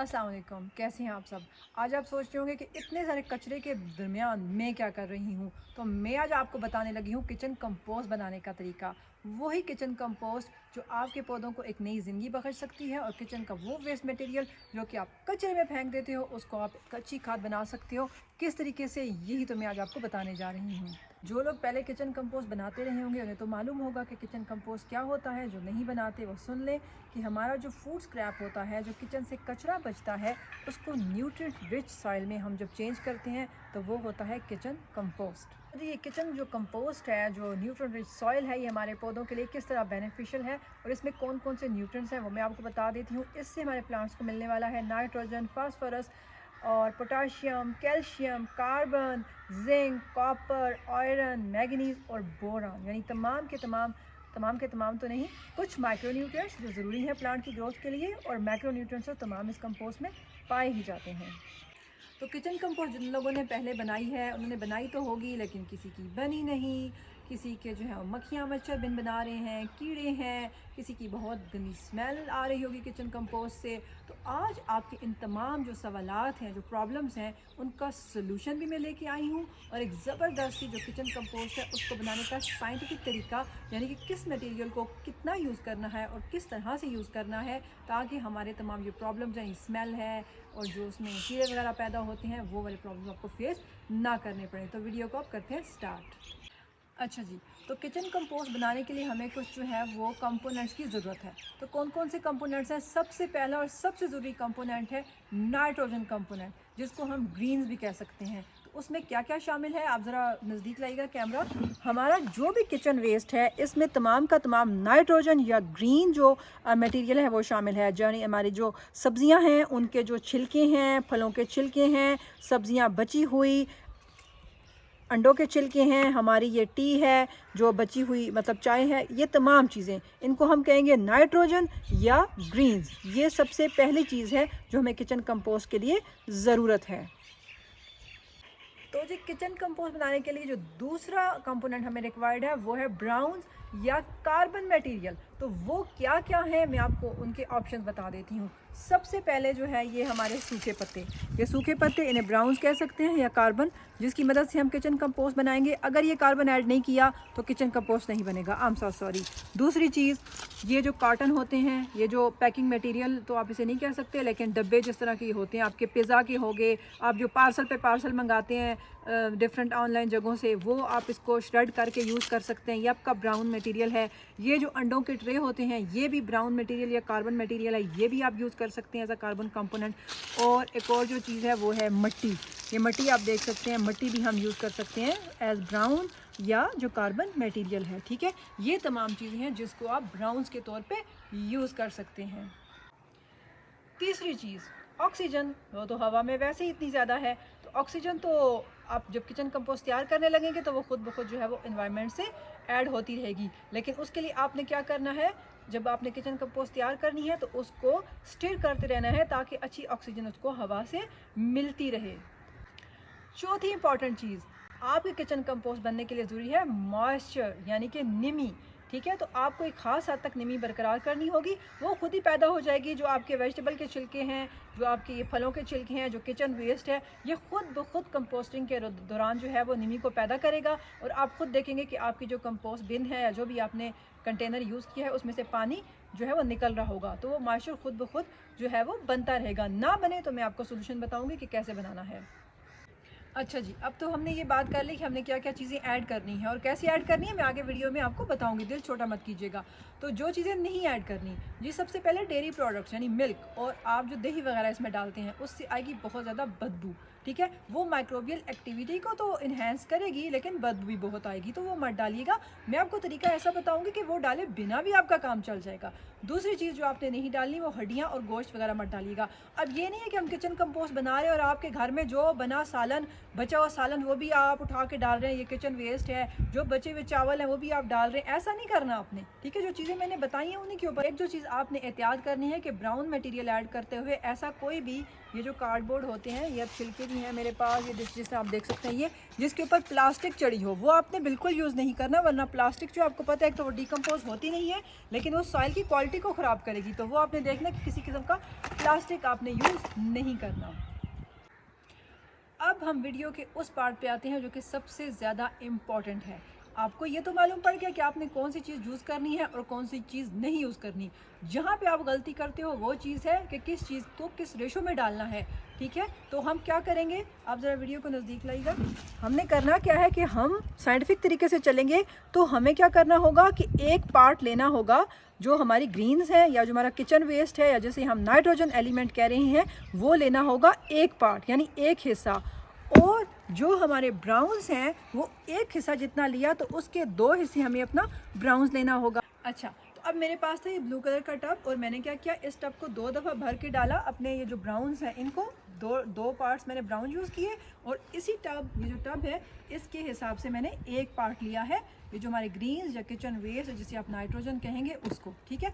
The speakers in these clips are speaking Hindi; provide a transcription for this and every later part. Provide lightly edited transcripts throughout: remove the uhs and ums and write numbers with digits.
अस्सलाम वालेकुम, कैसे हैं आप सब। आज आप सोच रहे होंगे कि इतने सारे कचरे के दरमियान मैं क्या कर रही हूँ। तो मैं आज आपको बताने लगी हूँ किचन कंपोस्ट बनाने का तरीका। वही किचन कंपोस्ट जो आपके पौधों को एक नई ज़िंदगी बख्श सकती है, और किचन का वो वेस्ट मटेरियल जो कि आप कचरे में फेंक देते हो, उसको आप एक अच्छी खाद बना सकते हो। किस तरीके से, यही तो मैं आज आपको बताने जा रही हूँ। जो लोग पहले किचन कंपोस्ट बनाते रहे होंगे उन्हें तो मालूम होगा कि किचन कंपोस्ट क्या होता है। जो नहीं बनाते वो सुन ले कि हमारा जो फूड स्क्रैप होता है, जो किचन से कचरा बचता है, उसको न्यूट्रिएंट रिच सॉइल में हम जब चेंज करते हैं तो वो होता है किचन कंपोस्ट। तो ये किचन जो कंपोस्ट है, जो न्यूट्रिएंट रिच सॉइल है, ये हमारे पौधों के लिए किस तरह बेनिफिशियल है और इसमें कौन कौन से न्यूट्रिएंट्स हैं वो मैं आपको बता देती हूँ। इससे हमारे प्लांट्स को मिलने वाला है नाइट्रोजन, फास्फोरस और potassium, calcium, carbon, zinc, copper, iron, manganese और बोरान, यानी तमाम के नहीं, कुछ माइक्रो न्यूट्रिएंट्स जो ज़रूरी हैं प्लांट की ग्रोथ के लिए, और मैक्रो न्यूट्रिएंट्स तो तमाम इस कंपोस्ट में पाए ही जाते हैं। तो किचन कंपोस्ट जिन लोगों ने पहले बनाई है उन्होंने बनाई तो होगी, लेकिन किसी की बनी नहीं। किसी के जो है वो मक्खियाँ मच्छर बिन बना रहे हैं, कीड़े हैं, किसी की बहुत गंदी स्मेल आ रही होगी किचन कंपोस्ट से। तो आज आपके इन तमाम जो सवालात हैं, जो प्रॉब्लम्स हैं, उनका सलूशन भी मैं लेके आई हूँ, और एक ज़बरदस्त सी जो किचन कंपोस्ट है उसको बनाने का साइंटिफिक तरीका, यानी कि किस मटेरियल को कितना यूज़ करना है और किस तरह से यूज़ करना है, ताकि हमारे तमाम जो प्रॉब्लम्स हैं, स्मेल है और जो उसमें कीड़े वगैरह पैदा होते हैं, वो वाले प्रॉब्लम आपको फेस ना करने पड़े। तो वीडियो को आप करते हैं स्टार्ट। अच्छा जी, तो किचन कंपोस्ट बनाने के लिए हमें कुछ जो है वो कंपोनेंट्स की ज़रूरत है। तो कौन कौन से कंपोनेंट्स हैं? सबसे पहला और सबसे ज़रूरी कंपोनेंट है नाइट्रोजन कंपोनेंट, जिसको हम ग्रीन्स भी कह सकते हैं। तो उसमें क्या क्या शामिल है, आप ज़रा नज़दीक लाइएगा कैमरा। हमारा जो भी किचन वेस्ट है इसमें तमाम का तमाम नाइट्रोजन या ग्रीन जो मटेरियल है वो शामिल है। यानी हमारी जो सब्ज़ियाँ हैं उनके जो छिलके हैं, फलों के छिलके हैं, सब्ज़ियाँ बची हुई, अंडों के छिलके हैं, हमारी ये टी है जो बची हुई, मतलब चाय है, ये तमाम चीज़ें, इनको हम कहेंगे नाइट्रोजन या ग्रीन्स। ये सबसे पहली चीज़ है जो हमें किचन कंपोस्ट के लिए ज़रूरत है। तो जी किचन कंपोस्ट बनाने के लिए जो दूसरा कंपोनेंट हमें रिक्वायर्ड है वो है ब्राउन्स या कार्बन मटेरियल। तो वो क्या क्या है मैं आपको उनके ऑप्शन बता देती हूँ। सबसे पहले जो है ये हमारे सूखे पत्ते, ये सूखे पत्ते, इन्हें ब्राउन्स कह सकते हैं या कार्बन, जिसकी मदद से हम किचन कंपोस्ट बनाएंगे। अगर ये कार्बन ऐड नहीं किया तो किचन कंपोस्ट नहीं बनेगा, आई एम सो सॉरी। दूसरी चीज़, ये जो कार्टन होते हैं, ये जो पैकिंग मटेरियल तो आप इसे नहीं कह सकते, लेकिन डब्बे जिस तरह के होते हैं, आपके पिज़्ज़ा के हो गए, आप जो पार्सल पे पार्सल मंगाते हैं डिफरेंट ऑनलाइन जगहों से, वो आप इसको श्रेड करके यूज़ कर सकते हैं। ये आपका ब्राउन मटेरियल है। ये जो अंडों के ट्रे होते हैं ये भी ब्राउन मटेरियल या कार्बन मटेरियल है, ये भी आप यूज़ कर सकते हैं एज अ कार्बन कंपोनेंट। और एक और जो चीज़ है वो है मिट्टी। ये मिट्टी आप देख सकते हैं, मिट्टी भी हम यूज़ कर सकते हैं एज ब्राउन या जो कार्बन मटेरियल है। ठीक है, ये तमाम चीज़ें हैं जिसको आप ब्राउन्स के तौर पे यूज़ कर सकते हैं। तीसरी चीज़, ऑक्सीजन। वो तो हवा में वैसे ही इतनी ज़्यादा है, तो ऑक्सीजन तो आप जब किचन कंपोस्ट तैयार करने लगेंगे तो वो खुद ब खुद जो है वो इन्वायरमेंट से ऐड होती रहेगी। लेकिन उसके लिए आपने क्या करना है, जब आपने किचन कंपोस्ट तैयार करनी है तो उसको स्टिर करते रहना है ताकि अच्छी ऑक्सीजन उसको हवा से मिलती रहे। चौथी इंपॉर्टेंट चीज़, आपके किचन कंपोस्ट बनने के लिए ज़रूरी है मॉइस्चर, यानी कि नमी। ठीक है, तो आपको एक ख़ास हद तक नमी बरकरार करनी होगी, वो खुद ही पैदा हो जाएगी। जो आपके वेजिटेबल के छिलके हैं, जो आपके ये फलों के छिलके हैं, जो किचन वेस्ट है, ये खुद ब खुद कंपोस्टिंग के दौरान जो है वो नमी को पैदा करेगा, और आप खुद देखेंगे कि आपकी जो कंपोस्ट बिन है या जो भी आपने कंटेनर यूज़ किया है उसमें से पानी जो है वो निकल रहा होगा। तो वो मॉइस्चर खुद ब खुद जो है वो बनता रहेगा। ना बने तो मैं आपको सोल्यूशन बताऊँगी कि कैसे बनाना है। अच्छा जी, अब तो हमने ये बात कर ली कि हमने क्या क्या चीज़ें ऐड करनी है और कैसे ऐड करनी है, मैं आगे वीडियो में आपको बताऊंगी, दिल छोटा मत कीजिएगा। तो जो चीज़ें नहीं ऐड करनी जी, सबसे पहले डेयरी प्रोडक्ट्स यानी मिल्क, और आप जो दही वगैरह इसमें डालते हैं उससे आएगी बहुत ज़्यादा बदबू। ठीक है, वो माइक्रोबियल एक्टिविटी को तो इन्हेंस करेगी लेकिन बदबू भी बहुत आएगी, तो वो मत डालिएगा। मैं आपको तरीका ऐसा बताऊंगी कि वो डाले बिना भी आपका काम चल जाएगा। दूसरी चीज़ जो आपने नहीं डालनी वो हड्डियाँ और गोश्त वगैरह मत डालिएगा। अब ये नहीं है कि हम किचन कंपोस्ट बना रहे हैं और आपके घर में जो बना सालन, बचा हुआ सालन, वो भी आप उठा के डाल रहे हैं, ये किचन वेस्ट है। जो बचे हुए चावल हैं वो भी आप डाल रहे हैं, ऐसा नहीं करना आपने। ठीक है, जो चीज़ें मैंने बताई हैं उन्हीं के ऊपर। एक जो चीज़ आपने एहतियात करनी है कि ब्राउन मटेरियल ऐड करते हुए ऐसा कोई भी, ये जो कार्डबोर्ड होते हैं या छिलके भी हैं मेरे पास, ये जिससे आप देख सकते हैं, ये जिसके ऊपर प्लास्टिक चढ़ी हो वो आपने बिल्कुल यूज़ नहीं करना, वरना प्लास्टिक जो आपको पता है तो वो डिकम्पोज होती नहीं है, लेकिन वो सॉइल की क्वालिटी को ख़राब करेगी। तो वो आपने देखना कि किसी किस्म का प्लास्टिक आपने यूज़ नहीं करना। अब हम वीडियो के उस पार्ट पे आते हैं जो कि सबसे ज़्यादा इम्पॉर्टेंट है। आपको ये तो मालूम पड़ गया कि आपने कौन सी चीज़ यूज़ करनी है और कौन सी चीज़ नहीं यूज़ करनी। जहाँ पे आप गलती करते हो वो चीज़ है कि किस चीज़ को किस रेशो में डालना है, ठीक है। तो हम क्या करेंगे, आप ज़रा वीडियो को नज़दीक लाइएगा। हमने करना क्या है कि हम साइंटिफिक तरीके से चलेंगे। तो हमें क्या करना होगा कि एक पार्ट लेना होगा जो हमारी ग्रीन्स है या जो हमारा किचन वेस्ट है या जैसे हम नाइट्रोजन एलिमेंट कह रहे हैं, वो लेना होगा एक पार्ट यानी एक हिस्सा। और जो हमारे ब्राउन्स हैं वो एक हिस्सा जितना लिया तो उसके 2 हिस्से हमें अपना ब्राउन्स लेना होगा। अच्छा, तो अब मेरे पास था ये ब्लू कलर का टब और मैंने क्या किया, इस टब को 2 दफ़ा भर के डाला। अपने ये जो ब्राउन्स हैं इनको दो पार्ट्स मैंने ब्राउन यूज़ किए और इसी टब, ये जो टब है इसके हिसाब से मैंने एक पार्ट लिया है, ये जो हमारे ग्रीन्स या किचन वेस्ट जिसे आप नाइट्रोजन कहेंगे उसको, ठीक है।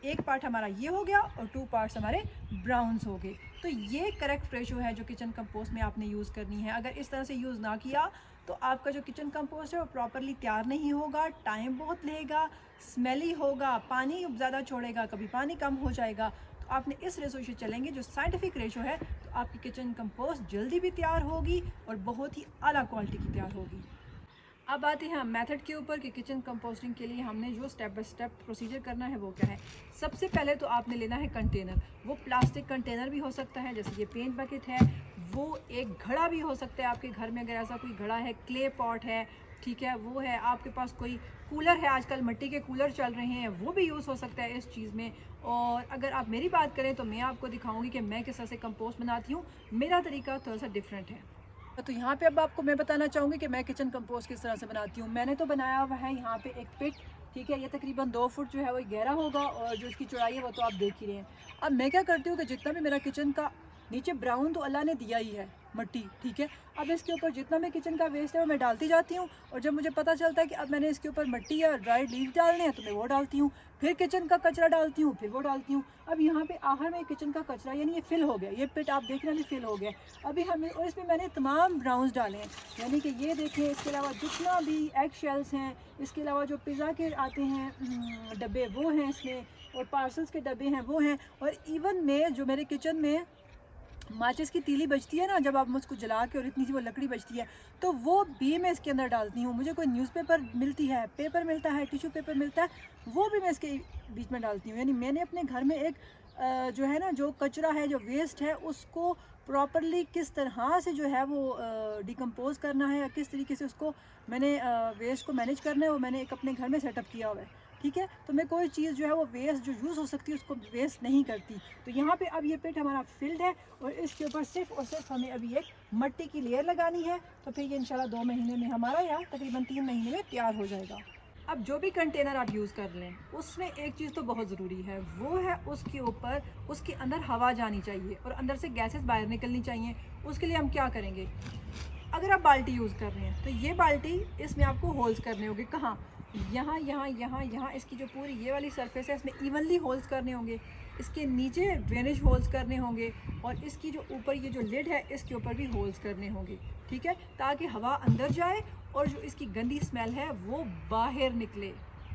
एक पार्ट हमारा ये हो गया और 2 पार्ट्स हमारे ब्राउन्स हो गए। तो ये करेक्ट रेशो है जो किचन कंपोस्ट में आपने यूज़ करनी है। अगर इस तरह से यूज़ ना किया तो आपका जो किचन कंपोस्ट है वो प्रॉपरली तैयार नहीं होगा, टाइम बहुत लेगा, स्मेली होगा, पानी ज़्यादा छोड़ेगा, कभी पानी कम हो जाएगा। तो आपने इस रेशो से चलेंगे जो साइंटिफिक रेशो है, तो आपकी किचन कंपोस्ट जल्दी भी तैयार होगी और बहुत ही आला क्वालिटी की तैयार होगी। अब आते हैं मेथड के ऊपर कि किचन कंपोस्टिंग के लिए हमने जो स्टेप बाय स्टेप प्रोसीजर करना है वो क्या है। सबसे पहले तो आपने लेना है कंटेनर। वो प्लास्टिक कंटेनर भी हो सकता है, जैसे ये पेंट बकेट है, वो एक घड़ा भी हो सकता है आपके घर में, अगर ऐसा कोई घड़ा है, क्ले पॉट है, ठीक है, वो है। आपके पास कोई कूलर है, आजकल मिट्टी के कूलर चल रहे हैं, वो भी यूज़ हो सकता है इस चीज़ में। और अगर आप मेरी बात करें तो मैं आपको दिखाऊंगी कि मैं किस तरह से कंपोस्ट बनाती हूँ। मेरा तरीका थोड़ा सा डिफरेंट है। तो यहाँ पे अब आपको मैं बताना चाहूँगी कि मैं किचन कंपोस्ट किस तरह से बनाती हूँ। मैंने तो बनाया हुआ है यहाँ पे एक पिट, ठीक है। ये तकरीबन 2 फुट जो है वो गहरा होगा और जो इसकी चौड़ाई है वो तो आप देख ही रहे हैं। अब मैं क्या करती हूँ कि जितना भी मेरा किचन का नीचे ब्राउन तो अल्लाह ने दिया ही है मट्टी, ठीक है। अब इसके ऊपर जितना भी किचन का वेस्ट है वो मैं डालती जाती हूँ और जब मुझे पता चलता है कि अब मैंने इसके ऊपर मट्टी या ड्राई लीव डालने हैं तो मैं वो डालती हूँ। फिर किचन का कचरा डालती हूँ, फिर वो डालती हूँ। अब यहाँ पे आखिर में किचन का कचरा यानी ये फिल हो गया, ये पिट आप देख रहे हैं फिल हो गया। अभी हमें और इसमें मैंने तमाम ब्राउन्स डाले हैं, यानी कि ये देखें। इसके अलावा जितना भी एग शेल्स हैं, इसके अलावा जो पिज़्ज़ा के आते हैं डब्बे वो हैं इसमें, और पार्सल्स के डब्बे हैं वो हैं। और इवन में जो मेरे किचन में माचिस की तीली बचती है ना, जब आप उसको जला के और इतनी सी वो लकड़ी बचती है, तो वो भी मैं इसके अंदर डालती हूँ। मुझे कोई न्यूज़पेपर मिलती है, पेपर मिलता है, टिश्यू पेपर मिलता है, वो भी मैं इसके बीच में डालती हूँ। यानी मैंने अपने घर में एक जो है ना, जो कचरा है, जो वेस्ट है, उसको प्रॉपरली किस तरह से जो है वो डिकम्पोज करना है या किस तरीके से उसको मैंने वेस्ट को मैनेज करना है, वो मैंने एक अपने घर में सेटअप किया हुआ है, ठीक है। तो मैं कोई चीज़ जो है वो वेस्ट जो यूज़ हो सकती है उसको वेस्ट नहीं करती। तो यहाँ पे अब ये पेट हमारा फिल्ड है और इसके ऊपर सिर्फ और सिर्फ हमें अभी एक मट्टी की लेयर लगानी है। तो फिर ये इंशाल्लाह 2 महीने में हमारा या तकरीबन 3 महीने में तैयार हो जाएगा। अब जो भी कंटेनर आप यूज़ कर लें उसमें एक चीज़ तो बहुत ज़रूरी है, वो है उसके ऊपर उसके अंदर हवा जानी चाहिए और अंदर से गैसेस बाहर निकलनी चाहिए। उसके लिए हम क्या करेंगे, अगर आप बाल्टी यूज़ कर रहे हैं तो ये बाल्टी, इसमें आपको होल्स करने होंगे। कहाँ, यहाँ यहाँ यहाँ यहाँ, इसकी जो पूरी ये वाली सरफेस है इसमें इवनली होल्स करने होंगे। इसके नीचे ड्रेनेज होल्स करने होंगे और इसकी जो ऊपर ये जो लिड है इसके ऊपर भी होल्स करने होंगे, ठीक है, ताकि हवा अंदर जाए और जो इसकी गंदी स्मेल है वो बाहर निकले।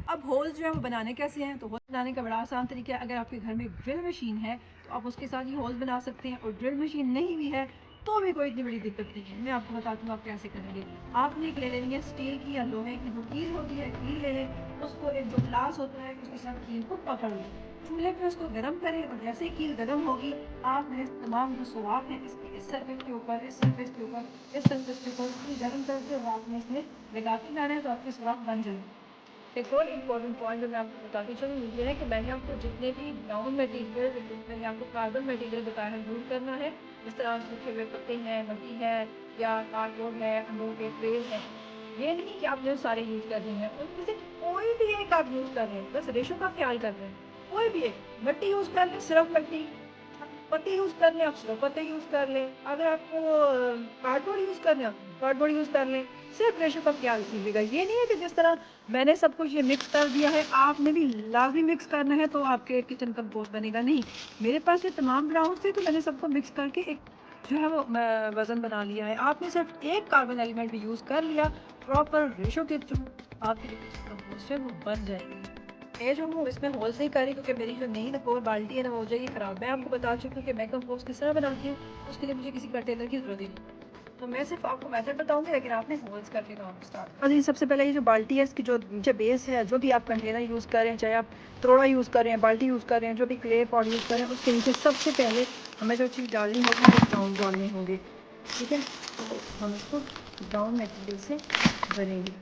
अब होल्स जो है वो बनाने कैसे हैं, तो होल्स बनाने का बड़ा आसान तरीका है। अगर आपके घर में ड्रिल मशीन है तो आप उसके साथ ही होल्स बना सकते हैं, और ड्रिल मशीन नहीं भी है तो भी कोई इतनी बड़ी दिक्कत नहीं है। मैं आपको बताती हूँ आप कैसे करेंगे। आपने एक ले लेनी है स्टील की या लोहे की जो कील होती है, कील ले लें, उसको एक जो ग्लास होता है उसके साथ कील को पकड़ लें, चूल्हे पे उसको गर्म करें और जैसे ही कील गर्म होगी आपने तमाम जो सुराख है इसके इस सर्फेस के ऊपर, इस सर्फेस के ऊपर, इस सर्फेस के ऊपर गर्म करके और आपने इसमें लगा के लाना है तो आपके सुराख बन जाएंगे। एक और इम्पॉर्टेंट पॉइंट जो मैं आपको बताती चलूँ ये है कि मैंने आपको जितने भी ब्राउन मटीरियल, मैंने आपको कार्बन मटीरियल बताया है यूज़ करना है। जिस तरह सूखे हुए पत्ते हैं, मट्टी है या कार्डबोर्ड है, अंडों के ट्रेज हैं, ये नहीं कि आपने सारे यूज़ कर रहे हैं, उनमें से कोई भी एक आप यूज़ कर रहे हैं, बस रेशो का ख्याल कर रहे हैं। कोई भी एक मट्टी यूज़ कर लें, सिर्फ मट्टी, पत्ते यूज़ कर लें, आप सिर्फ पत्ते यूज़ कर लें। अगर आपको कार्डबोर्ड यूज़ करना है कार्डबोर्ड यूज़ कर लें। सिर्फ रेशो का ख्याल कीजिएगा। ये नहीं है कि जिस तरह मैंने सब कुछ ये मिक्स कर दिया है आपने भी लाजमी मिक्स करना है तो आपके किचन कंपोस्ट बनेगा, नहीं। मेरे पास ये तमाम ब्राउन थे तो मैंने सबको मिक्स करके एक जो है वो वज़न बना लिया है। आपने सिर्फ एक कार्बन एलिमेंट भी यूज़ कर लिया प्रॉपर रेशो के थ्रू, आपकी कंपोस्ट है वो बन जाएगी। ये जो हूँ इसमें होल्स नहीं कर रही क्योंकि मेरी जो नई वो बाल्टी है ना वो हो जाएगी ख़राब। मैं आपको बता चुकी हूँ कि मैं कंपोस्ट किस तरह बनाती हूँ, उसके लिए मुझे किसी कंटेनर की ज़रूरत ही नहीं। तो मैं सिर्फ आपको मेथड बताऊंगी, लेकिन आपने होल्स करके काम स्टार्ट। अभी सबसे पहले ये जो बाल्टी है इसकी जो नीचे बेस है, जो भी आप कंटेनर यूज़ कर रहे हैं, चाहे आप तोड़ा यूज़ कर रहे हैं, बाल्टी यूज़ कर रहे हैं, जो भी क्ले पॉट यूज़ कर रहे हैं, उसके नीचे सबसे पहले हमें जो चीज़ डालनी होगी वो ब्राउन डालने होंगे। ठीक है, तो हम इसको ब्राउन मटेरियल से भरेंगे।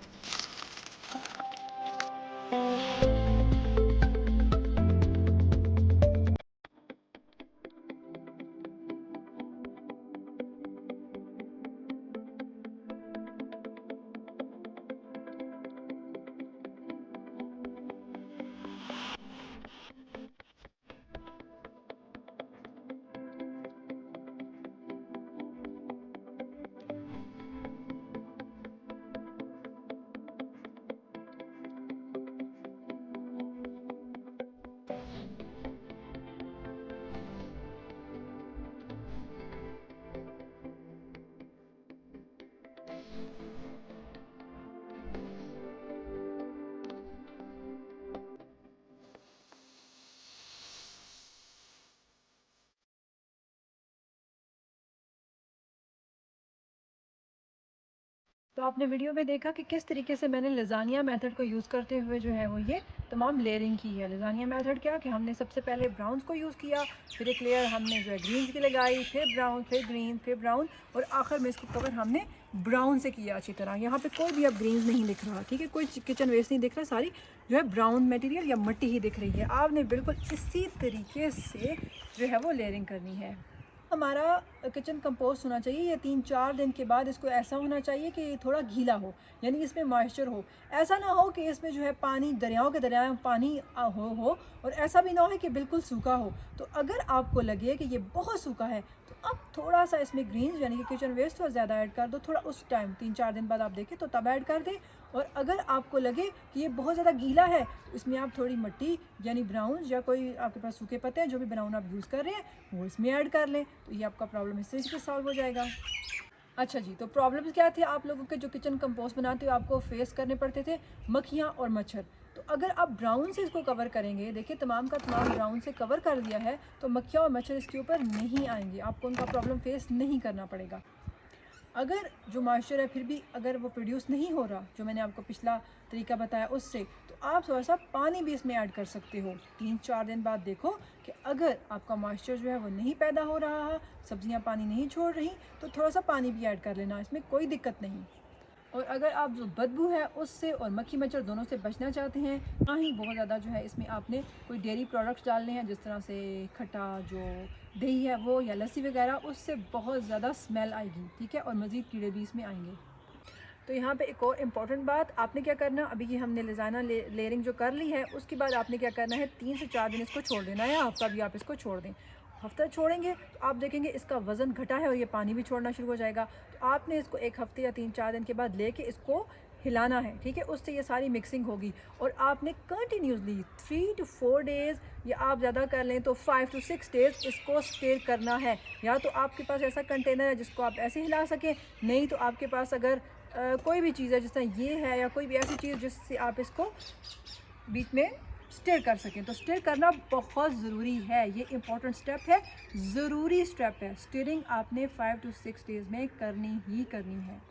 तो आपने वीडियो में देखा कि किस तरीके से मैंने लजानिया मेथड को यूज़ करते हुए जो है वो ये तमाम लेयरिंग की है। लजानिया मेथड क्या कि हमने सबसे पहले ब्राउन्स को यूज़ किया, फिर एक लेयर हमने जो है ग्रीन्स की लगाई, फिर ब्राउन, फिर ग्रीन, फिर ब्राउन, और आखिर में इसको कवर हमने ब्राउन से किया अच्छी तरह। यहाँ पे कोई भी अब ग्रीन्स नहीं दिख रहा, ठीक है, कोई किचन वेस्ट नहीं दिख रहा, सारी जो है ब्राउन मटेरियल या मिट्टी ही दिख रही है। आपने बिल्कुल इसी तरीके से जो है वो लेयरिंग करनी है। हमारा किचन कंपोस्ट होना चाहिए, ये 3-4 दिन के बाद इसको ऐसा होना चाहिए कि थोड़ा गीला हो, यानी इसमें मॉइस्चर हो। ऐसा ना हो कि इसमें जो है पानी दरियाओं के दरियाओं पानी हो, और ऐसा भी ना हो कि बिल्कुल सूखा हो। तो अगर आपको लगे कि ये बहुत सूखा है तो अब थोड़ा सा इसमें ग्रीन्स यानी कि किचन वेस्ट थोड़ा ज़्यादा ऐड कर दो, थोड़ा उस टाइम 3-4 दिन बाद आप देखें तो तब ऐड कर दें। और अगर आपको लगे कि ये बहुत ज़्यादा गीला है तो इसमें आप थोड़ी मिट्टी यानी ब्राउन या कोई आपके पास सूखे पत्ते हैं जो भी ब्राउन आप यूज़ कर रहे हैं वो इसमें ऐड कर लें, तो ये आपका प्रॉब्लम इससे सॉल्व हो जाएगा। अच्छा जी, तो प्रॉब्लम्स क्या थे आप लोगों के जो किचन कंपोस्ट बनाते हो आपको फेस करने पड़ते थे? मक्खियाँ और मच्छर। तो अगर आप ब्राउन से इसको कवर करेंगे, देखिए तमाम का तमाम ब्राउन से कवर कर दिया है, तो मक्खियाँ और मच्छर इसके ऊपर नहीं आएंगे, आपको उनका प्रॉब्लम फेस नहीं करना पड़ेगा। अगर जो मॉइस्चर है फिर भी अगर वो प्रोड्यूस नहीं हो रहा, जो मैंने आपको पिछला तरीका बताया उससे, तो आप थोड़ा सा पानी भी इसमें ऐड कर सकते हो। 3-4 दिन बाद देखो कि अगर आपका मॉइस्चर जो है वो नहीं पैदा हो रहा है, सब्जियां पानी नहीं छोड़ रही, तो थोड़ा सा पानी भी ऐड कर लेना, इसमें कोई दिक्कत नहीं। और अगर आप जो बदबू है उससे और मक्खी मच्छर दोनों से बचना चाहते हैं, ना ही बहुत ज़्यादा जो है इसमें आपने कोई डेयरी प्रोडक्ट्स डालने हैं, जिस तरह से खट्टा जो दही है वो या लस्सी वगैरह, उससे बहुत ज़्यादा स्मेल आएगी, ठीक है, और मज़ीद कीड़े भी इसमें आएंगे। तो यहाँ पे एक और इम्पॉर्टेंट बात, आपने क्या करना, अभी ये हमने लजाना लेयरिंग जो कर ली है उसके बाद आपने क्या करना है, 3 से 4 दिन इसको छोड़ देना है, हफ्ता भी आप इसको छोड़ दें। हफ्ता छोड़ेंगे तो आप देखेंगे इसका वज़न घटा है और ये पानी भी छोड़ना शुरू हो जाएगा। तो आपने इसको एक हफ्ते या 3-4 दिन के बाद लेके इसको हिलाना है, ठीक है, उससे ये सारी मिक्सिंग होगी। और आपने कंटिन्यूसली 3 to 4 डेज़ या आप ज़्यादा कर लें तो 5 to 6 डेज़ इसको स्टेयर करना है। या तो आपके पास ऐसा कंटेनर है जिसको आप ऐसे हिला सकें, नहीं तो आपके पास अगर कोई भी चीज़ है जिस तरह ये है या कोई भी ऐसी चीज़ जिससे आप इसको बीच में स्टेयर कर सकें, तो स्टेयर करना बहुत ज़रूरी है, ये इंपॉर्टेंट स्टेप है, ज़रूरी स्टेप है। स्टेयरिंग आपने 5 to 6 डेज़ में करनी ही करनी है।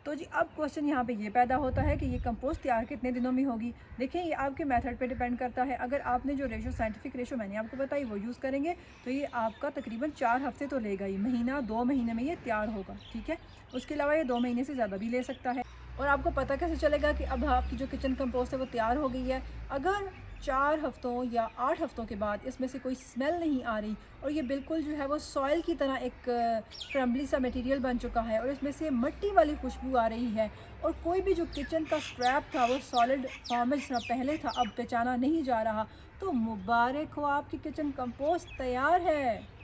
तो जी अब क्वेश्चन यहाँ पे ये पैदा होता है कि ये कंपोस्ट तैयार कितने दिनों में होगी। देखिए ये आपके मेथड पे डिपेंड करता है। अगर आपने जो रेशो साइंटिफिक रेशो मैंने आपको बताई वो यूज़ करेंगे तो ये आपका तकरीबन 4 हफ्ते तो लेगा ही, महीना 2 महीने में ये तैयार होगा, ठीक है। उसके अलावा ये 2 महीने से ज़्यादा भी ले सकता है। और आपको पता कैसे चलेगा कि अब आपकी जो किचन कंपोस्ट है वो तैयार हो गई है? अगर 4 हफ्तों या 8 हफ्तों के बाद इसमें से कोई स्मेल नहीं आ रही और ये बिल्कुल जो है वो सॉइल की तरह एक क्रम्बली सा मटेरियल बन चुका है और इसमें से मिट्टी वाली खुशबू आ रही है, और कोई भी जो किचन का स्क्रैप था वो सॉलिड फॉर्म में जिस तरह पहले था अब पहचाना नहीं जा रहा, तो मुबारक हो, आपकी किचन कंपोस्ट तैयार है।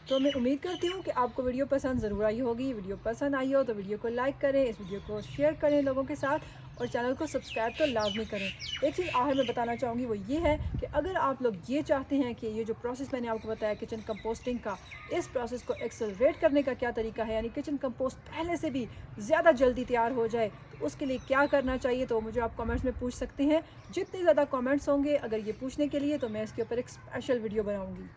तो मैं उम्मीद करती हूँ कि आपको वीडियो पसंद ज़रूर आई होगी। वीडियो पसंद आई हो तो वीडियो को लाइक करें, इस वीडियो को शेयर करें लोगों के साथ, और चैनल को सब्सक्राइब तो लाजमी करें। एक चीज़ आखिर में बताना चाहूँगी वो ये है कि अगर आप लोग ये चाहते हैं कि ये जो प्रोसेस मैंने आपको बताया किचन कंपोस्टिंग का, इस प्रोसेस को एक्सेलरेट करने का क्या तरीका है, यानी किचन कंपोस्ट पहले से भी ज़्यादा जल्दी तैयार हो जाए, तो उसके लिए क्या करना चाहिए, तो मुझे आप कमेंट्स में पूछ सकते हैं। जितने ज़्यादा कमेंट्स होंगे अगर ये पूछने के लिए, तो मैं इसके ऊपर एक स्पेशल वीडियो बनाऊँगी।